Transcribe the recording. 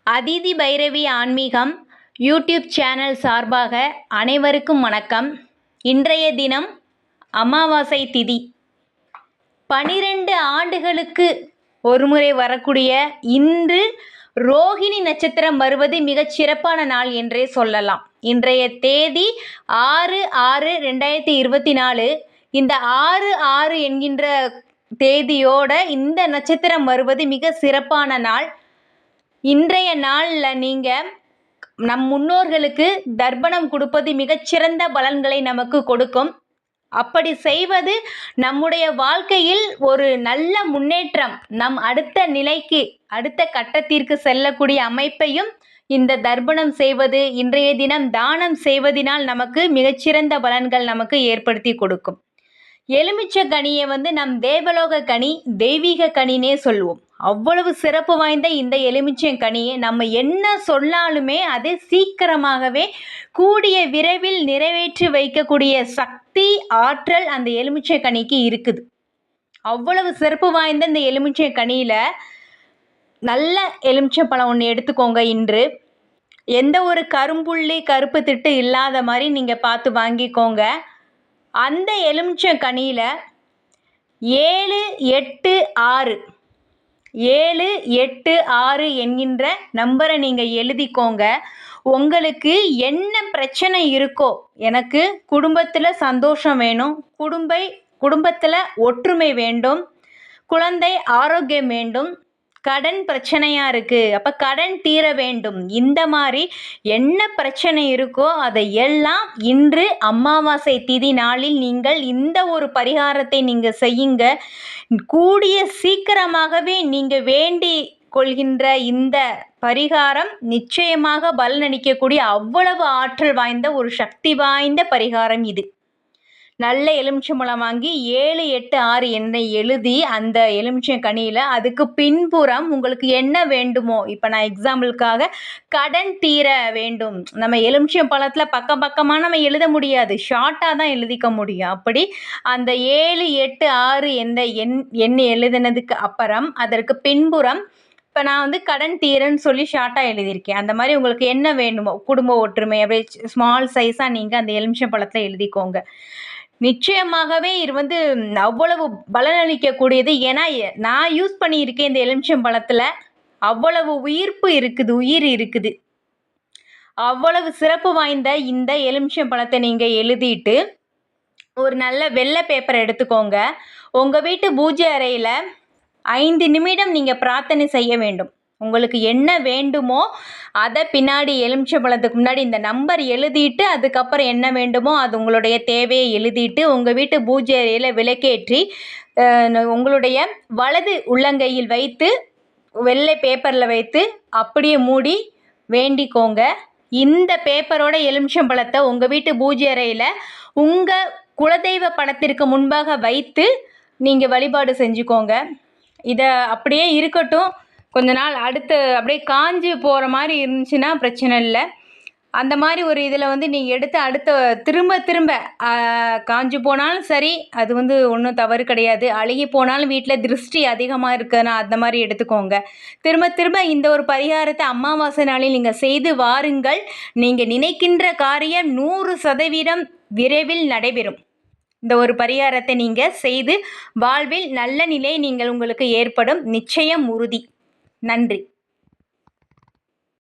அதிதி பைரவி ஆன்மீகம் YouTube channel சார்பாக அனைவருக்கும் வணக்கம். இன்றைய தினம் அமாவாசை திதி. 12 ஆண்டுகளுக்கு ஒருமுறை வரக்கூடிய இன்று ரோகிணி நட்சத்திரம் வருவது மிகச் சிறப்பான நாள் என்றே சொல்லலாம். இன்றைய தேதி 6/6/2024. இந்த 6/6 என்கின்ற தேதியோட இந்த நட்சத்திரம் வருவது மிக சிறப்பான நாள். இன்றைய நாளில் நீங்கள் நம் முன்னோர்களுக்கு தர்ப்பணம் கொடுப்பது மிகச்சிறந்த பலன்களை நமக்கு கொடுக்கும். அப்படி செய்வது நம்முடைய வாழ்க்கையில் ஒரு நல்ல முன்னேற்றம், நம் அடுத்த நிலைக்கு அடுத்த கட்டத்திற்கு செல்லக்கூடிய அமைப்பையும் இந்த தர்ப்பணம் செய்வது, இன்றைய தினம் தானம் செய்வதனால் நமக்கு மிகச்சிறந்த பலன்கள் நமக்கு ஏற்படுத்தி கொடுக்கும். எலுமிச்சை கனியை நம் தேவலோக கனி, தெய்வீக கனினே சொல்லுவோம். அவ்வளவு சிறப்பு வாய்ந்த இந்த எலுமிச்சை கனியை நம்ம என்ன சொன்னாலுமே அதை சீக்கிரமாகவே கூடிய விரைவில் நிறைவேற்றி வைக்கக்கூடிய சக்தி, ஆற்றல் அந்த எலுமிச்சை கனிக்கு இருக்குது. அவ்வளவு சிறப்பு வாய்ந்த இந்த எலுமிச்சை கனியில் நல்ல எலுமிச்சை பழம் ஒன்று எடுத்துக்கோங்க. இன்று எந்த ஒரு கரும்புள்ளி கருப்பு திட்டு இல்லாத மாதிரி நீங்கள் பார்த்து வாங்கிக்கோங்க. அந்த எலுமிச்சை கனியில் 7, 8, 6 7, 8, 6 என்கின்ற நம்பரை நீங்கள் எழுதிக்கோங்க. உங்களுக்கு என்ன பிரச்சனை இருக்கோ, எனக்கு குடும்பத்தில் சந்தோஷம் வேணும், குடும்பத்தில் ஒற்றுமை வேண்டும், குழந்தை ஆரோக்கியம் வேண்டும், கடன் பிரச்சனையாக இருக்குது, அப்போ கடன் தீர வேண்டும், இந்த மாதிரி என்ன பிரச்சனை இருக்கோ அதை எல்லாம் இன்று அமாவாசை திதி நாளில் நீங்கள் இந்த ஒரு பரிகாரத்தை நீங்கள் செய்யுங்க. கூடிய சீக்கிரமாகவே நீங்கள் வேண்டி கொள்கின்ற இந்த பரிகாரம் நிச்சயமாக பலனளிக்கக்கூடிய அவ்வளவு ஆற்றல் வாய்ந்த ஒரு சக்தி வாய்ந்த பரிகாரம் இது. நல்ல எலுமிச்சம்பழம் வாங்கி 7, 8, 6 எண்ணை எழுதி அந்த எலுமிச்சை கனியில் அதுக்கு பின்புறம் உங்களுக்கு என்ன வேண்டுமோ, இப்போ நான் எக்ஸாம்பிளுக்காக கடன் தீர வேண்டும், நம்ம எலுமிச்சை பழத்தில் பக்கம் பக்கமாக நம்ம எழுத முடியாது, ஷார்ட்டாக தான் எழுதிக்க முடியும். அப்படி அந்த 7, 8, 6 என்ற எண் எழுதினதுக்கு அப்புறம் அதற்கு பின்புறம் இப்போ நான் கடன் தீரன்னு சொல்லி ஷார்ட்டாக எழுதியிருக்கேன். அந்த மாதிரி உங்களுக்கு என்ன வேணுமோ, குடும்ப ஒற்றுமை, அப்படியே ஸ்மால் சைஸாக நீங்கள் அந்த எலுமிச்சை பழத்தில் எழுதிக்கோங்க. நிச்சயமாகவே இது அவ்வளவு பலனளிக்கக்கூடியது. ஏன்னா நான் யூஸ் பண்ணியிருக்கேன் இந்த எலுமிச்சம் பழத்தில். அவ்வளவு உயிர் இருக்குது. அவ்வளவு சிறப்பு வாய்ந்த இந்த எலுமிச்சம் பழத்தை நீங்கள் எழுதிட்டு ஒரு நல்ல வெள்ளை பேப்பர் எடுத்துக்கோங்க. உங்கள் வீட்டு பூஜை அறையில் 5 நிமிடம் நீங்கள் பிரார்த்தனை செய்ய வேண்டும். உங்களுக்கு என்ன வேண்டுமோ அதை பின்னாடி எலுமிச்சம்பழத்துக்கு முன்னாடி இந்த நம்பர் எழுதிட்டு அதுக்கப்புறம் என்ன வேண்டுமோ அது உங்களுடைய தேவையை எழுதிட்டு உங்கள் வீட்டு பூஜை அறையில் விளக்கேற்றி உங்களுடைய வலது உள்ளங்கையில் வைத்து வெள்ளை பேப்பரில் வைத்து அப்படியே மூடி வேண்டிக்கோங்க. இந்த பேப்பரோட எலுமிச்சம்பழத்தை உங்கள் வீட்டு பூஜை அறையில் உங்கள் குலதெய்வ படத்திற்கு முன்பாக வைத்து நீங்கள் வழிபாடு செஞ்சுக்கோங்க. இதை அப்படியே இருக்கட்டும். கொஞ்ச நாள் அடுத்து அப்படியே காஞ்சி போகிற மாதிரி இருந்துச்சுன்னா பிரச்சனை இல்லை. அந்த மாதிரி ஒரு இதில் நீங்கள் எடுத்து அடுத்த திரும்ப காஞ்சி போனாலும் சரி, அது ஒன்றும் தவறு கிடையாது. அழுகி போனாலும் வீட்டில் திருஷ்டி அதிகமாக இருக்குதுன்னா அந்த மாதிரி எடுத்துக்கோங்க. திரும்ப இந்த ஒரு பரிகாரத்தை அமாவாசை நாளில் நீங்கள் செய்து வாருங்கள். நீங்கள் நினைக்கின்ற காரியம் 100% விரைவில் நடைபெறும். இந்த ஒரு பரிகாரத்தை நீங்கள் செய்து வாழ்வில் நல்ல நிலை உங்களுக்கு ஏற்படும், நிச்சயம் உறுதி. நன்றி.